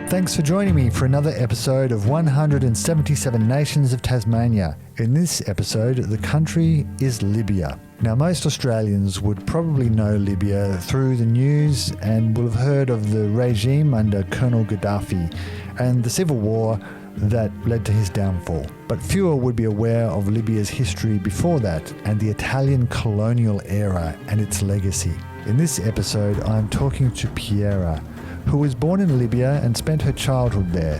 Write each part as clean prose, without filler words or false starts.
Thanks for joining me for another episode of 177 Nations of Tasmania. In this episode, the country is Libya. Now, most Australians would probably know Libya through the news and will have heard of the regime under Colonel Gaddafi and the civil war that led to his downfall. But fewer would be aware of Libya's history before that and the Italian colonial era and its legacy. In this episode, I'm talking to Piera, who was born in Libya and spent her childhood there.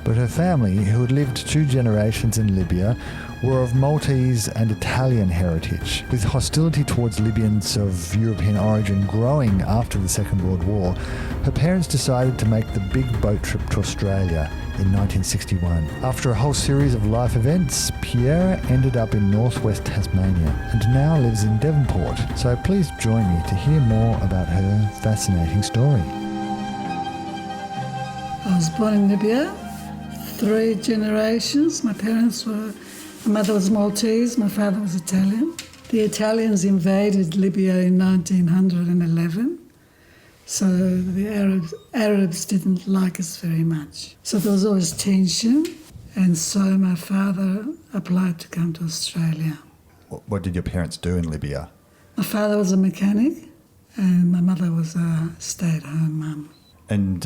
But her family, who had lived 2 generations in Libya, were of Maltese and Italian heritage. With hostility towards Libyans of European origin growing after the Second World War, her parents decided to make the big boat trip to Australia in 1961. After a whole series of life events, Piera ended up in North-west Tasmania and now lives in Devonport. So please join me to hear more about her fascinating story. I was born in Libya, 3 generations. My mother was Maltese, my father was Italian. The Italians invaded Libya in 1911, so the Arabs didn't like us very much. So there was always tension, and so my father applied to come to Australia. What did your parents do in Libya? My father was a mechanic, and my mother was a stay-at-home mum. And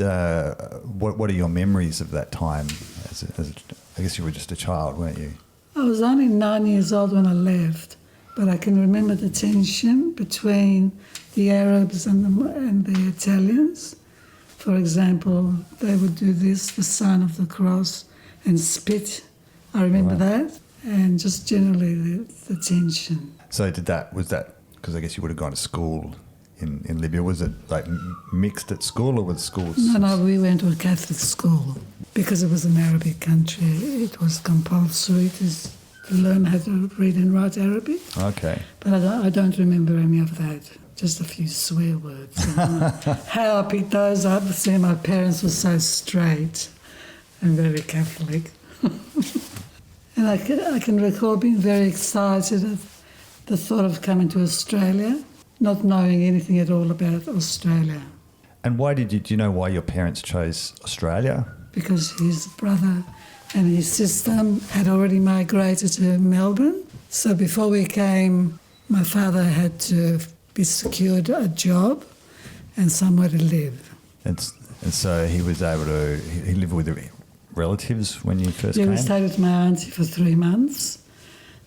what are your memories of that time? I guess you were just a child, weren't you? I was only 9 years old when I left, but I can remember the tension between the Arabs and the Italians. For example, they would do this, the sign of the cross, and spit. I remember that, and just generally the tension. So was that because I guess you would have gone to school in Libya? Was it like mixed at school, or were the schools? No, we went to a Catholic school because it was an Arabic country. It was compulsory to learn how to read and write Arabic. Okay. But I don't remember any of that, just a few swear words. How I picked those up, see, my parents were so straight and very Catholic. And I can recall being very excited at the thought of coming to Australia, not knowing anything at all about Australia. And why do you know why your parents chose Australia? Because his brother and his sister had already migrated to Melbourne. So before we came, my father had to be secured a job and somewhere to live. And so he was able to, he lived with relatives when you first came? Yeah, we stayed with my auntie for 3 months.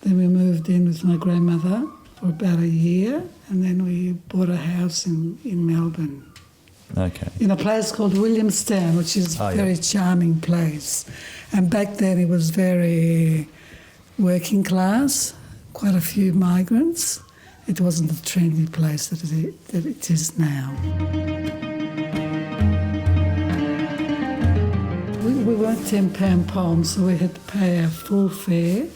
Then we moved in with my grandmother for about a year, and then we bought a house in Melbourne. Okay. In a place called Williamstown, which is a very charming place. And back then it was very working class, quite a few migrants. It wasn't the trendy place that it is now. We weren't £10 palms, so we had to pay our full fare,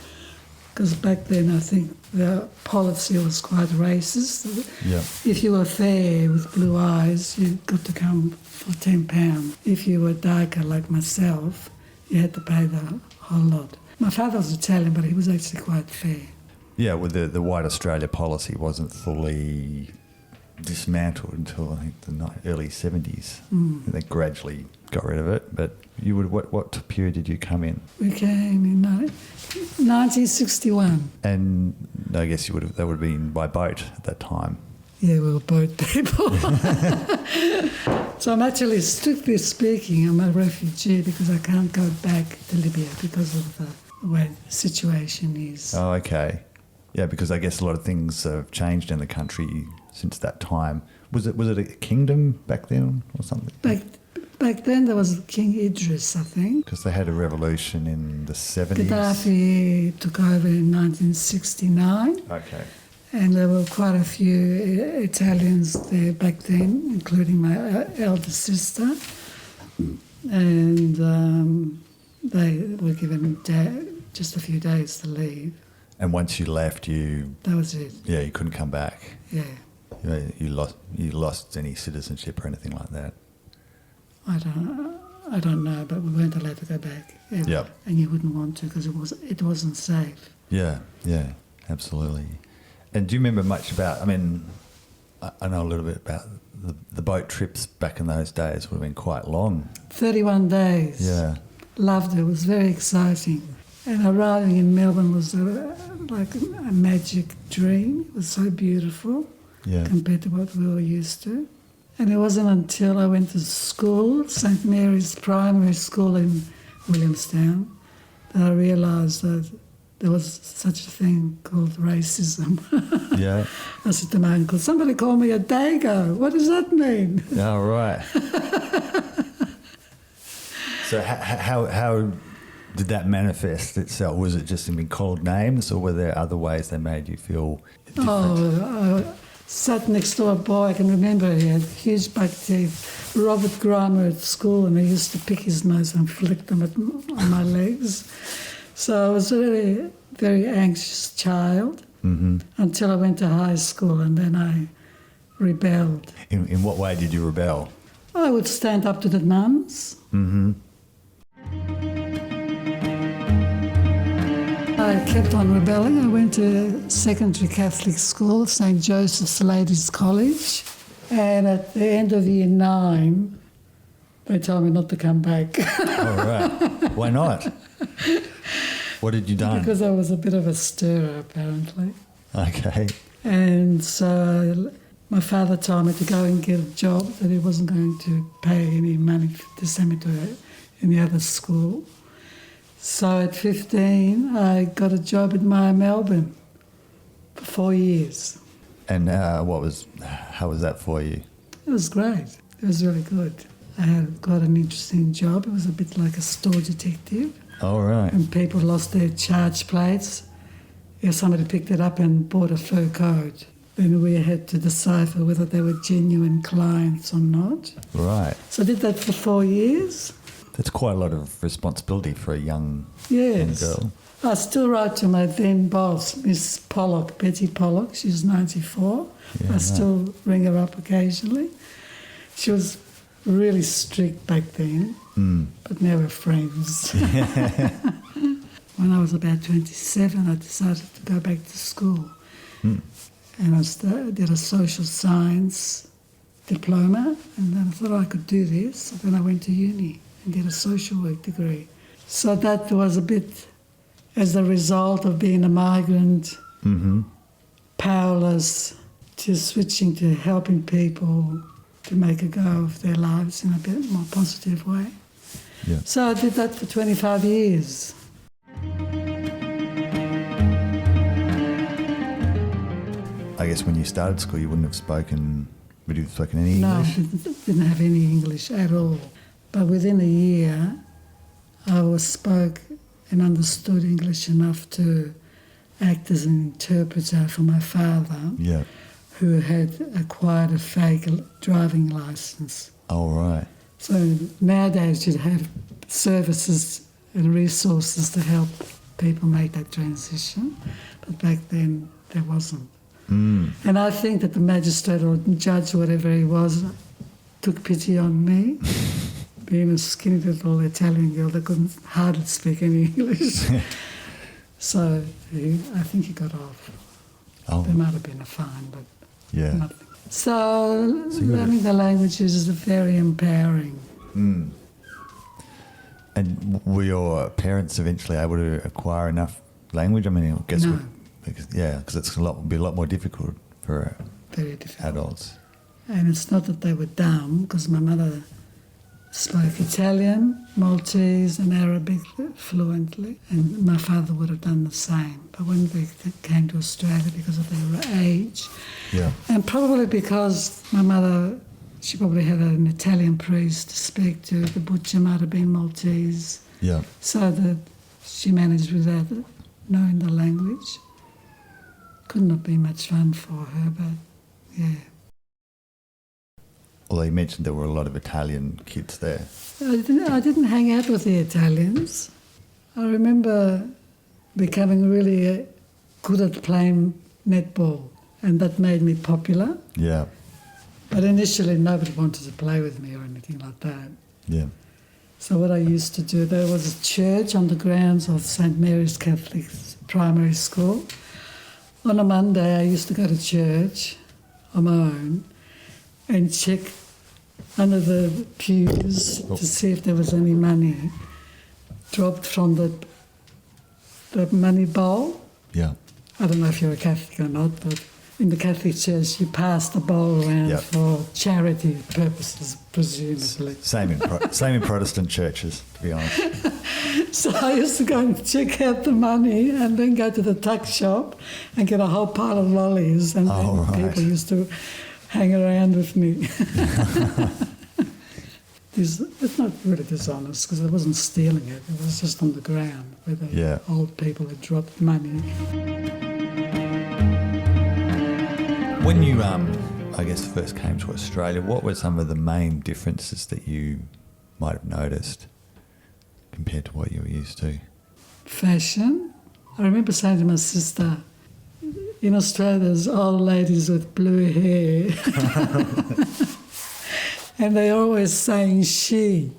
because back then I think the policy was quite racist. Yeah. If you were fair with blue eyes, you got to come for £10. If you were darker like myself, you had to pay the whole lot. My father was Italian, but he was actually quite fair. Yeah, well, the White Australia policy wasn't fully dismantled until, I think, the early 70s. They gradually got rid of it. But you would what period did you come in? We came in 1961. And I guess they would have been by boat at that time. Yeah, we were boat people. So I'm actually, strictly speaking, I'm a refugee because I can't go back to Libya because of the way the situation is. Oh, okay. Yeah, because I guess a lot of things have changed in the country since that time. Was it a kingdom back then or something? Back then there was King Idris, I think. Because they had a revolution in the 70s. Gaddafi took over in 1969. Okay. And there were quite a few Italians there back then, including my elder sister. And they were given just a few days to leave. And once you left, that was it. Yeah, you couldn't come back. Yeah. You lost any citizenship or anything like that? I don't know, but we weren't allowed to go back ever. Yep. And you wouldn't want to because it wasn't safe. Yeah, absolutely. And do you remember much about, I know a little bit about the boat trips back in those days would have been quite long. 31 days. Yeah. Loved it. It was very exciting. And arriving in Melbourne was like a magic dream. It was so beautiful compared to what we were used to. And it wasn't until I went to school, St Mary's Primary School in Williamstown, that I realised that there was such a thing called racism. Yeah. I said to my uncle, somebody called me a dago. What does that mean? Oh, right. So how did that manifest itself? Was it just in being called names, or were there other ways they made you feel different? I sat next to a boy, I can remember he had huge back teeth, Robert Grimer at school, and he used to pick his nose and flick them on my legs. So I was a very, very anxious child until I went to high school, and then I rebelled. In what way did you rebel? I would stand up to the nuns. Mm-hmm. I kept on rebelling. I went to secondary Catholic school, St Joseph's Ladies' College, and at the end of year 9, they told me not to come back. All right. Why not? What had you done? Because I was a bit of a stirrer, apparently. Okay. And so my father told me to go and get a job, that he wasn't going to pay any money to send me to any other school. So at 15, I got a job at Melbourne for 4 years. And how was that for you? It was great. It was really good. I had got an interesting job. It was a bit like a store detective. All right. And people lost their charge plates. If somebody picked it up and bought a fur coat, then we had to decipher whether they were genuine clients or not. Right. So I did that for 4 years. That's quite a lot of responsibility for a young girl. I still write to my then boss, Miss Pollock, Betty Pollock. She's 94. Yeah, I still ring her up occasionally. She was really strict back then, but now we're friends. When I was about 27, I decided to go back to school. And I did a social science diploma, and then I thought I could do this. So then I went to uni and did a social work degree. So that was a bit as a result of being a migrant, powerless, to switching to helping people to make a go of their lives in a bit more positive way. Yeah. So I did that for 25 years. I guess when you started school, you wouldn't have spoken any English? No, didn't have any English at all. But within a year, I spoke and understood English enough to act as an interpreter for my father, who had acquired a fake driving licence. Oh, right. So nowadays you'd have services and resources to help people make that transition, but back then there wasn't. And I think that the magistrate or judge, whatever he was, took pity on me, being a skinny little Italian girl that couldn't hardly speak any English. So I think he got off. Oh. There might have been a fine, but nothing. So learning the languages is very empowering. And were your parents eventually able to acquire enough language? I mean, I guess No. Because it's be a lot more difficult for Very difficult. adults. And it's not that they were dumb, because my mother spoke Italian, Maltese and Arabic fluently, and my father would have done the same. But when they came to Australia, because of their age, and probably because my mother, she probably had an Italian priest to speak to, the butcher might have been Maltese, so that she managed without knowing the language. Couldn't have been much fun for her, but Although you mentioned there were a lot of Italian kids there. I didn't hang out with the Italians. I remember becoming really good at playing netball, and that made me popular. Yeah. But initially nobody wanted to play with me or anything like that. Yeah. So what I used to do, there was a church on the grounds of St Mary's Catholic Primary School. On a Monday I used to go to church on my own and check under the pews to see if there was any money dropped from the money bowl. Yeah. I don't know if you're a Catholic or not, but in the Catholic Church you pass the bowl around for charity purposes, presumably. Same in Protestant churches, to be honest. So I used to go and check out the money and then go to the tuck shop and get a whole pile of lollies, and then people used to hang around with me. It's not really dishonest because I wasn't stealing it. It was just on the ground where the old people had dropped money. When you, I guess, first came to Australia, what were some of the main differences that you might have noticed compared to what you were used to? Fashion. I remember saying to my sister, in Australia there's old ladies with blue hair. And they're always saying she,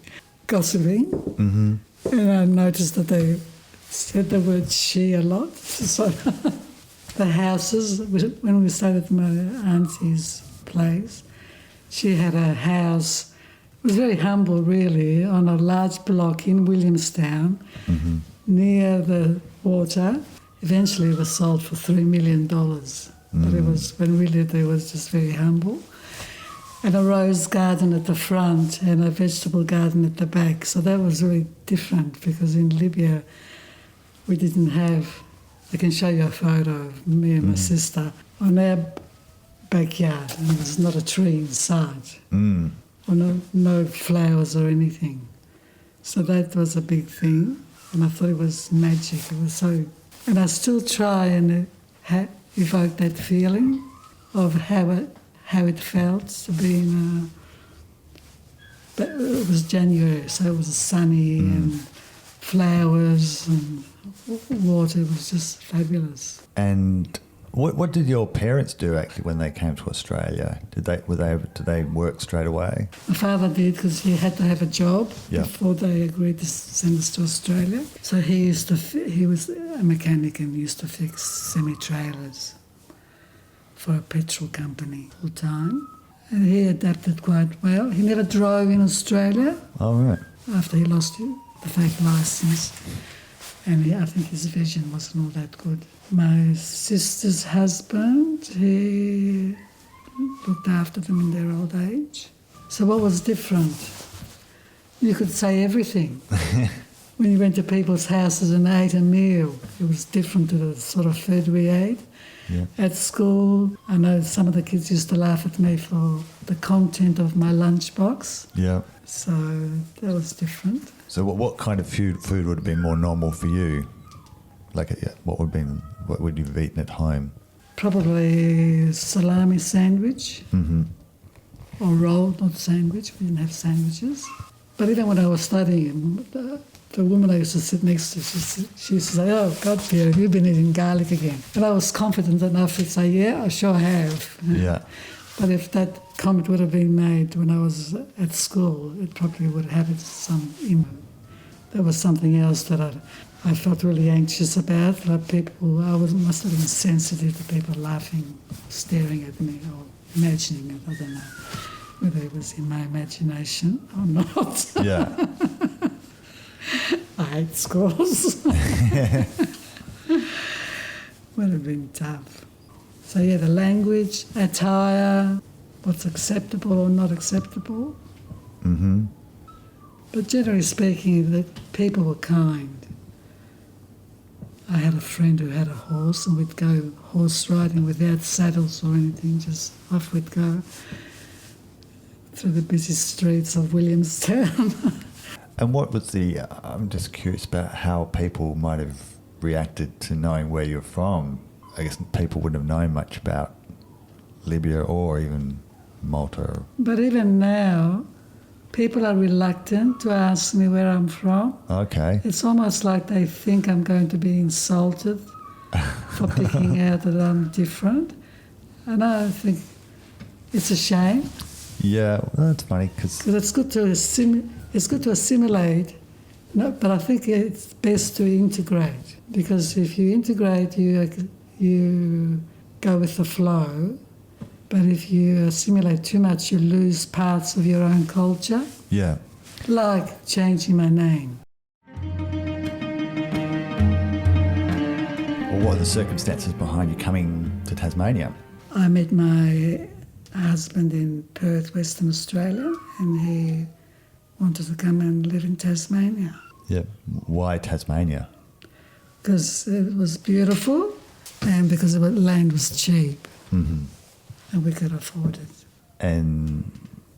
gossiping. Mm-hmm. And I noticed that they said the word she a lot. So the houses, when we stayed at my auntie's place, she had a house, it was very humble really, on a large block in Williamstown, near the water. Eventually it was sold for $3 million. But it was, when we lived there, it was just very humble. And a rose garden at the front and a vegetable garden at the back. So that was really different because in Libya we didn't have, I can show you a photo of me and my sister on our backyard, and there's not a tree inside, or no flowers or anything. So that was a big thing, and I thought it was magic. It was so, and I still try and evoke that feeling of how it felt to be in but it was January, so it was sunny and flowers and water. It was just fabulous. And what did your parents do actually when they came to Australia? Did they work straight away? My father did, because he had to have a job before they agreed to send us to Australia. So he was a mechanic and used to fix semi-trailers for a petrol company full time. And he adapted quite well. He never drove in Australia. Oh, right. After he lost the fake licence. And I think his vision wasn't all that good. My sister's husband, he looked after them in their old age. So what was different? You could say everything. When you went to people's houses and ate a meal, it was different to the sort of food we ate. Yeah. At school, I know some of the kids used to laugh at me for the content of my lunchbox. Yeah. So that was different. So what kind of food would have been more normal for you? Like, what would you have eaten at home? Probably salami sandwich or roll, not sandwich. We didn't have sandwiches. But even when I was studying, the woman I used to sit next to, she used to say, "Oh, God, Piera, you've been eating garlic again." And I was confident enough to say, "Yeah, I sure have." Yeah. But if that comment would have been made when I was at school, it probably would have had some impact. There was something else that I felt really anxious about. Like must have been sensitive to people laughing, staring at me, or imagining it. I don't know whether it was in my imagination or not. Yeah. I hate schools. Would have been tough. So yeah, the language, attire, what's acceptable or not acceptable. Mm-hmm. But generally speaking, the people were kind. I had a friend who had a horse, and we'd go horse riding without saddles or anything, just off we'd go through the busy streets of Williamstown. And what was I'm just curious about how people might have reacted to knowing where you're from. I guess people wouldn't have known much about Libya or even Malta. But even now, people are reluctant to ask me where I'm from. Okay. It's almost like they think I'm going to be insulted for picking out that I'm different. And I think it's a shame. Yeah, well, that's funny because it's good to assimilate, but I think it's best to integrate, because if you integrate, you go with the flow, But if you assimilate too much, you lose parts of your own culture. Yeah. Like changing my name. Well, what are the circumstances behind you coming to Tasmania? I met my husband in Perth, Western Australia, and he wanted to come and live in Tasmania. Yeah. Why Tasmania? Because it was beautiful and because the land was cheap. Mm-hmm. And we could afford it. And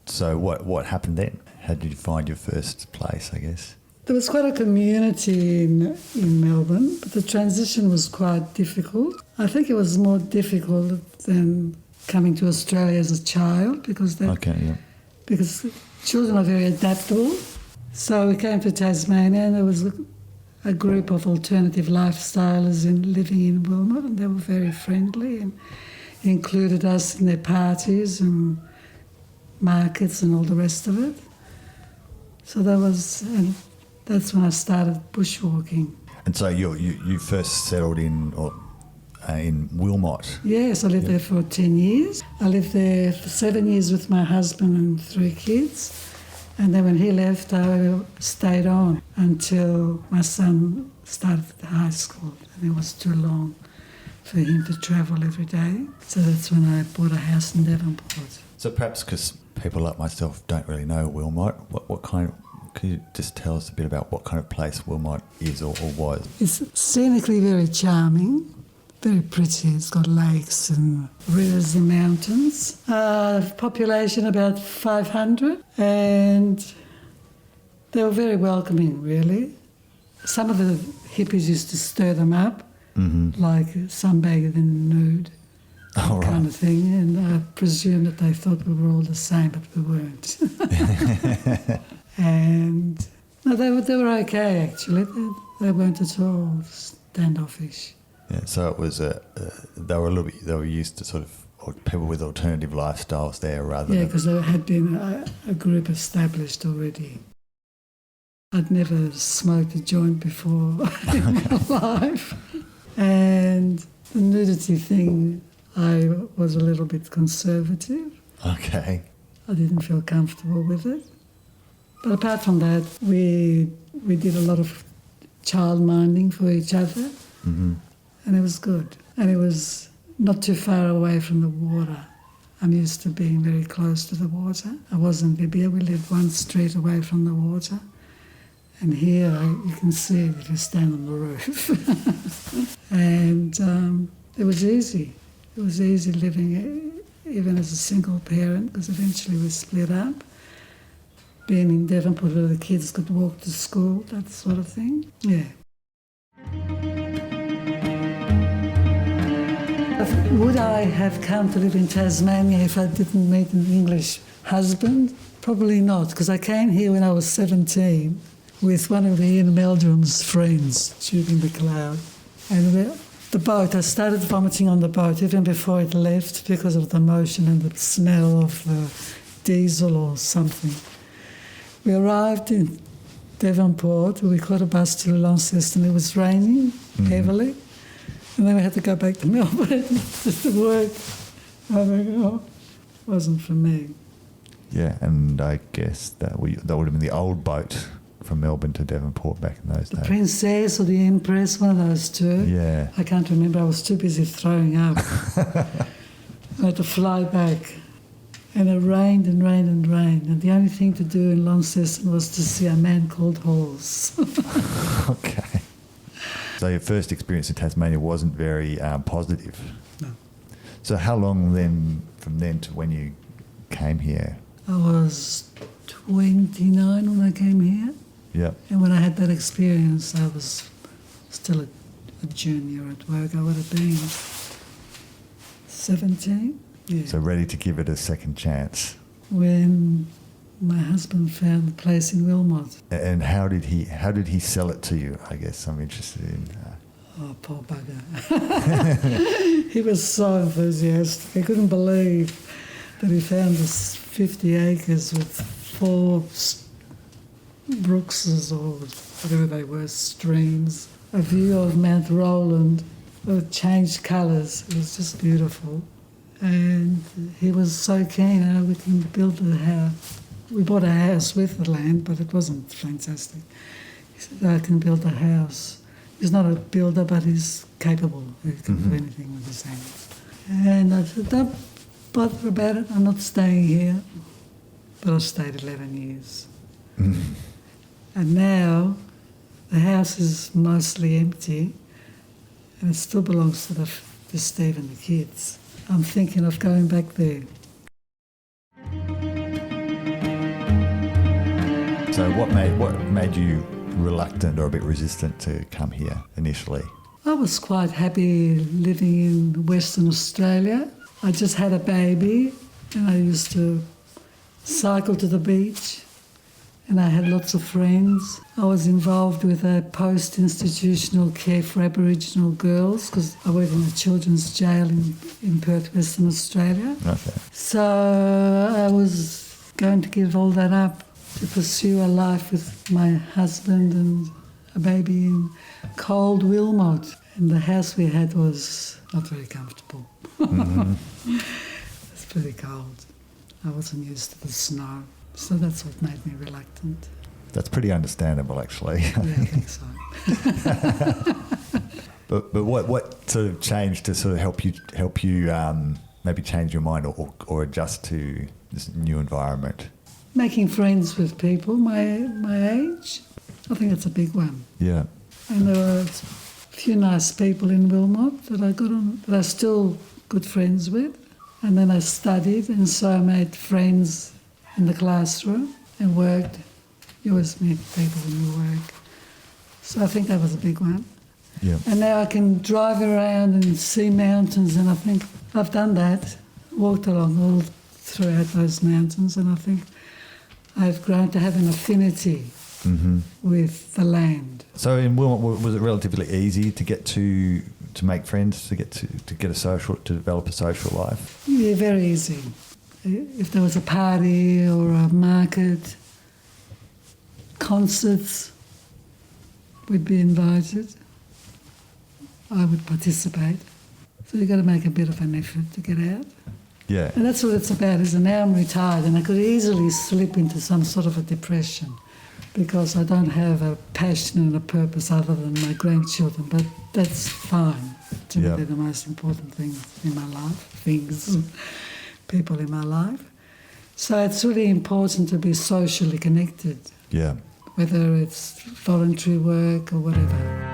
so what happened then? How did you find your first place, I guess? There was quite a community in Melbourne, but the transition was quite difficult. I think it was more difficult than coming to Australia as a child because children are very adaptable. So we came to Tasmania and there was a group of alternative lifestylers living in Wilmot, and they were very friendly and included us in their parties and markets and all the rest of it. So that's when I started bushwalking. And so you first settled in Wilmot? Yes, I lived there for 10 years. I lived there for 7 years with my husband and 3 kids. And then when he left, I stayed on until my son started high school. And it was too long for him to travel every day. So that's when I bought a house in Devonport. So perhaps because people like myself don't really know Wilmot, what kind of, can you just tell us a bit about what kind of place Wilmot is or was? It's scenically very charming, very pretty. It's got lakes and rivers and mountains. Population about 500, and they were very welcoming, really. Some of the hippies used to stir them up, like sunbathing in the nude, kind of thing, and I presume that they thought we were all the same, but we weren't. And no, they were okay, actually. They weren't at all standoffish. Yeah, so it was they were used to sort of people with alternative lifestyles there rather than... Yeah, because there had been a group established already. I'd never smoked a joint before in my life. And the nudity thing, I was a little bit conservative. Okay. I didn't feel comfortable with it. But apart from that, we did a lot of child minding for each other. Mm-hmm. And it was good. And it was not too far away from the water. I'm used to being very close to the water. I was in Libya. We lived one street away from the water. And here you can see it if you stand on the roof. And it was easy. It was easy living even as a single parent, because eventually we split up. Being in Devonport where the kids could walk to school, that sort of thing. Yeah. Would I have come to live in Tasmania if I didn't meet an English husband? Probably not, because I came here when I was 17 with one of Ian Meldrum's friends shooting the cloud. And the boat, I started vomiting on the boat even before it left because of the motion and the smell of diesel or something. We arrived in Devonport. We caught a bus to Launceston. It was raining heavily. And then we had to go back to Melbourne just to work. I think, it wasn't for me. Yeah, and I guess that would have been the old boat from Melbourne to Devonport back in those days. The Princess or the Empress, one of those two. Yeah. I can't remember. I was too busy throwing up. I had to fly back. And it rained and rained and rained. And the only thing to do in Launceston was to see a man called Halls. Okay. So your first experience in Tasmania wasn't very positive? No. So how long then, from then to when you came here? I was 29 when I came here. Yep. And when I had that experience, I was still a junior at work. I would have been 17. Yeah. So ready to give it a second chance. When my husband found the place in Wilmot. And how did he sell it to you? I guess I'm interested in. Oh, poor bugger. He was so enthusiastic. I couldn't believe that he found this 50 acres with 4 brookses or whatever they were, streams, a view of Mount Roland that changed colours. It was just beautiful. And he was so keen, we can build a house. We bought a house with the land, but it wasn't fantastic. He said, I can build a house. He's not a builder, but he's capable. He can do anything with his hands. And I said, don't bother about it. I'm not staying here. But I stayed 11 years. And now the house is mostly empty and it still belongs to Steve and the kids. I'm thinking of going back there. So what made you reluctant or a bit resistant to come here initially? I was quite happy living in Western Australia. I just had a baby and I used to cycle to the beach and I had lots of friends. I was involved with a post-institutional care for Aboriginal girls because I worked in a children's jail in Perth, Western Australia. Okay. So I was going to give all that up to pursue a life with my husband and a baby in cold Wilmot. And the house we had was not very comfortable. It's pretty cold. I wasn't used to the snow. So that's what made me reluctant. That's pretty understandable, actually. Yeah, I think so. But what sort of changed to sort of help you maybe change your mind or adjust to this new environment? Making friends with people my age, I think that's a big one. Yeah. And there were a few nice people in Wilmot that I'm still good friends with. And then I studied, and so I made friends in the classroom and worked. You always meet people when you work. So I think that was a big one. Yeah. And now I can drive around and see mountains, and I think I've done that, walked along all throughout those mountains, and I think I've grown to have an affinity with the land. So in Wilmot, was it relatively easy to get to make friends, to develop a social life? Yeah, very easy. If there was a party or a market, concerts, we'd be invited. I would participate. So you've got to make a bit of an effort to get out. Yeah. And that's what it's about, isn't it? Now I'm retired and I could easily slip into some sort of a depression because I don't have a passion and a purpose other than my grandchildren, but that's fine. To me, they're the most important things in my life, people in my life. So it's really important to be socially connected. Yeah. Whether it's voluntary work or whatever.